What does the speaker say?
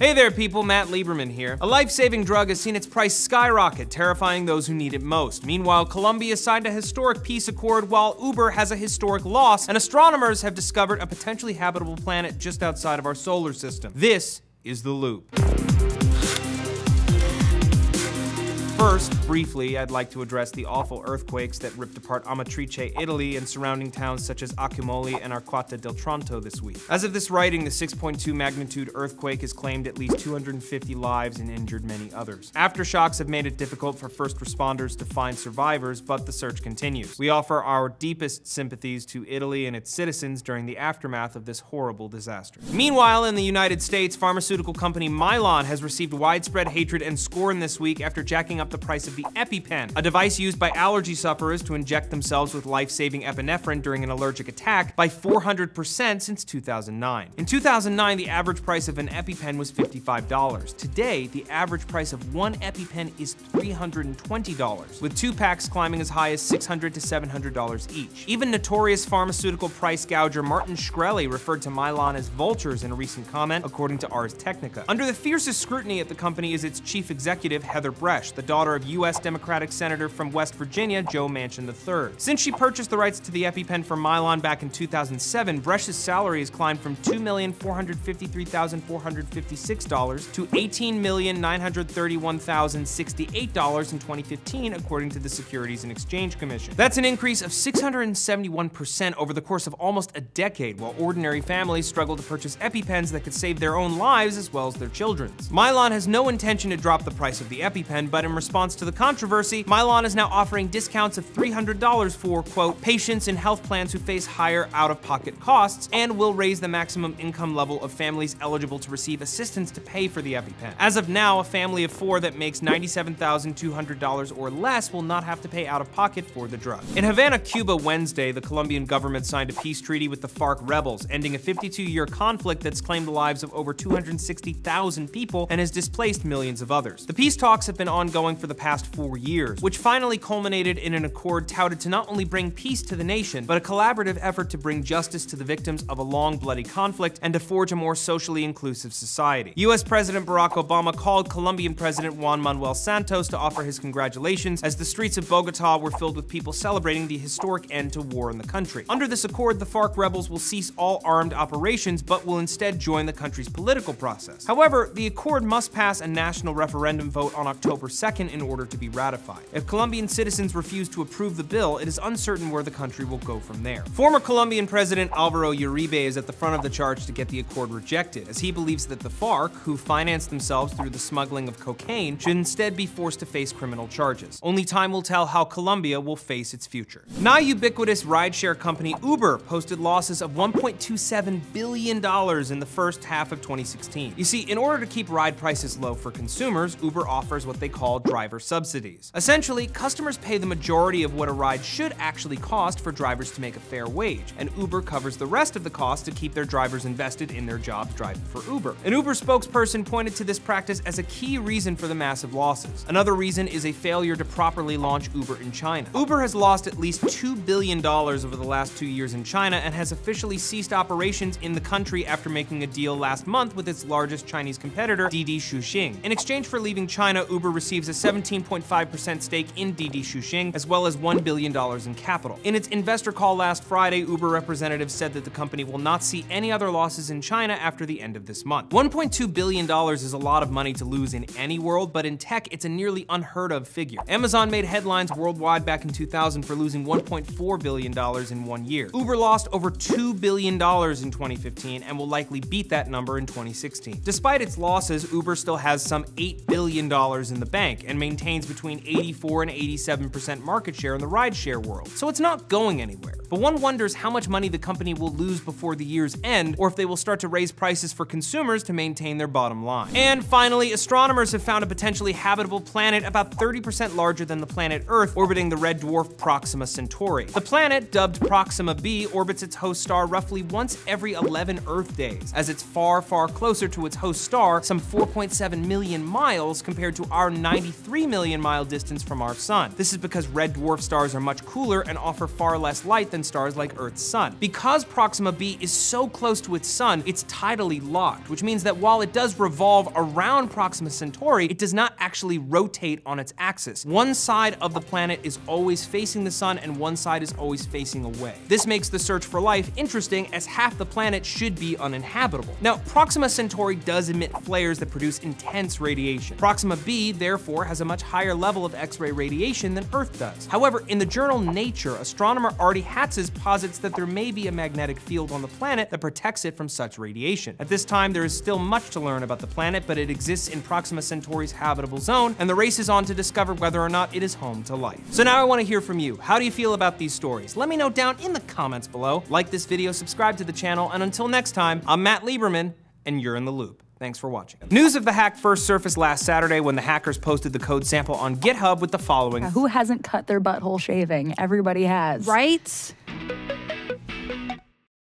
Hey there people, Matt Lieberman here. A life-saving drug has seen its price skyrocket, terrifying those who need it most. Meanwhile, Colombia signed a historic peace accord while Uber has a historic loss, and astronomers have discovered a potentially habitable planet just outside of our solar system. This is The Loop. First, briefly, I'd like to address the awful earthquakes that ripped apart Amatrice, Italy, and surrounding towns such as Accumoli and Arquata del Tronto this week. As of this writing, the 6.2 magnitude earthquake has claimed at least 250 lives and injured many others. Aftershocks have made it difficult for first responders to find survivors, but the search continues. We offer our deepest sympathies to Italy and its citizens during the aftermath of this horrible disaster. Meanwhile, in the United States, pharmaceutical company Mylan has received widespread hatred and scorn this week after jacking up the price of the EpiPen, a device used by allergy sufferers to inject themselves with life-saving epinephrine during an allergic attack, by 400% since 2009. In 2009, the average price of an EpiPen was $55. Today, the average price of one EpiPen is $320, with 2 packs climbing as high as $600 to $700 each. Even notorious pharmaceutical price gouger Martin Shkreli referred to Mylan as vultures in a recent comment, according to Ars Technica. Under the fiercest scrutiny at the company is its chief executive, Heather Bresch, the daughter of U.S. Democratic Senator from West Virginia, Joe Manchin III. Since she purchased the rights to the EpiPen from Mylan back in 2007, Bresch's salary has climbed from $2,453,456 to $18,931,068 in 2015, according to the Securities and Exchange Commission. That's an increase of 671% over the course of almost a decade, while ordinary families struggle to purchase EpiPens that could save their own lives as well as their children's. Mylan has no intention to drop the price of the EpiPen, but in response to the controversy, Mylan is now offering discounts of $300 for, quote, patients in health plans who face higher out-of-pocket costs, and will raise the maximum income level of families eligible to receive assistance to pay for the EpiPen. As of now, a family of 4 that makes $97,200 or less will not have to pay out-of-pocket for the drug. In Havana, Cuba, Wednesday, the Colombian government signed a peace treaty with the FARC rebels, ending a 52-year conflict that's claimed the lives of over 260,000 people and has displaced millions of others. The peace talks have been ongoing for the past 4 years, which finally culminated in an accord touted to not only bring peace to the nation, but a collaborative effort to bring justice to the victims of a long, bloody conflict and to forge a more socially inclusive society. U.S. President Barack Obama called Colombian President Juan Manuel Santos to offer his congratulations as the streets of Bogota were filled with people celebrating the historic end to war in the country. Under this accord, the FARC rebels will cease all armed operations, but will instead join the country's political process. However, the accord must pass a national referendum vote on October 2nd in order to be ratified. If Colombian citizens refuse to approve the bill, it is uncertain where the country will go from there. Former Colombian President Alvaro Uribe is at the front of the charge to get the accord rejected, as he believes that the FARC, who financed themselves through the smuggling of cocaine, should instead be forced to face criminal charges. Only time will tell how Colombia will face its future. Now ubiquitous rideshare company Uber posted losses of $1.27 billion in the first half of 2016. You see, in order to keep ride prices low for consumers, Uber offers what they call driver subsidies. Essentially, customers pay the majority of what a ride should actually cost for drivers to make a fair wage, and Uber covers the rest of the cost to keep their drivers invested in their jobs driving for Uber. An Uber spokesperson pointed to this practice as a key reason for the massive losses. Another reason is a failure to properly launch Uber in China. Uber has lost at least $2 billion over the last 2 years in China and has officially ceased operations in the country after making a deal last month with its largest Chinese competitor, Didi Chuxing. In exchange for leaving China, Uber receives a 17.5% stake in Didi Chuxing, as well as $1 billion in capital. In its investor call last Friday, Uber representatives said that the company will not see any other losses in China after the end of this month. $1.2 billion is a lot of money to lose in any world, but in tech, it's a nearly unheard of figure. Amazon made headlines worldwide back in 2000 for losing $1.4 billion in 1 year. Uber lost over $2 billion in 2015 and will likely beat that number in 2016. Despite its losses, Uber still has some $8 billion in the bank and maintains between 84 and 87% market share in the rideshare world, so it's not going anywhere. But one wonders how much money the company will lose before the year's end, or if they will start to raise prices for consumers to maintain their bottom line. And finally, astronomers have found a potentially habitable planet about 30% larger than the planet Earth, orbiting the red dwarf Proxima Centauri. The planet, dubbed Proxima b, orbits its host star roughly once every 11 Earth days, as it's far, far closer to its host star, some 4.7 million miles compared to our 90,000 3 million mile distance from our sun. This is because red dwarf stars are much cooler and offer far less light than stars like Earth's sun. Because Proxima b is so close to its sun, it's tidally locked, which means that while it does revolve around Proxima Centauri, it does not actually rotate on its axis. One side of the planet is always facing the sun and one side is always facing away. This makes the search for life interesting, as half the planet should be uninhabitable. Now, Proxima Centauri does emit flares that produce intense radiation. Proxima b, therefore, has a much higher level of X-ray radiation than Earth does. However, in the journal Nature, astronomer Artie Hatzis posits that there may be a magnetic field on the planet that protects it from such radiation. At this time, there is still much to learn about the planet, but it exists in Proxima Centauri's habitable zone, and the race is on to discover whether or not it is home to life. So now I want to hear from you. How do you feel about these stories? Let me know down in the comments below. Like this video, subscribe to the channel, and until next time, I'm Matt Lieberman, and you're in the loop. Thanks for watching. News of the hack first surfaced last Saturday when the hackers posted the code sample on GitHub with the following. Who hasn't cut their butthole shaving? Everybody has. Right?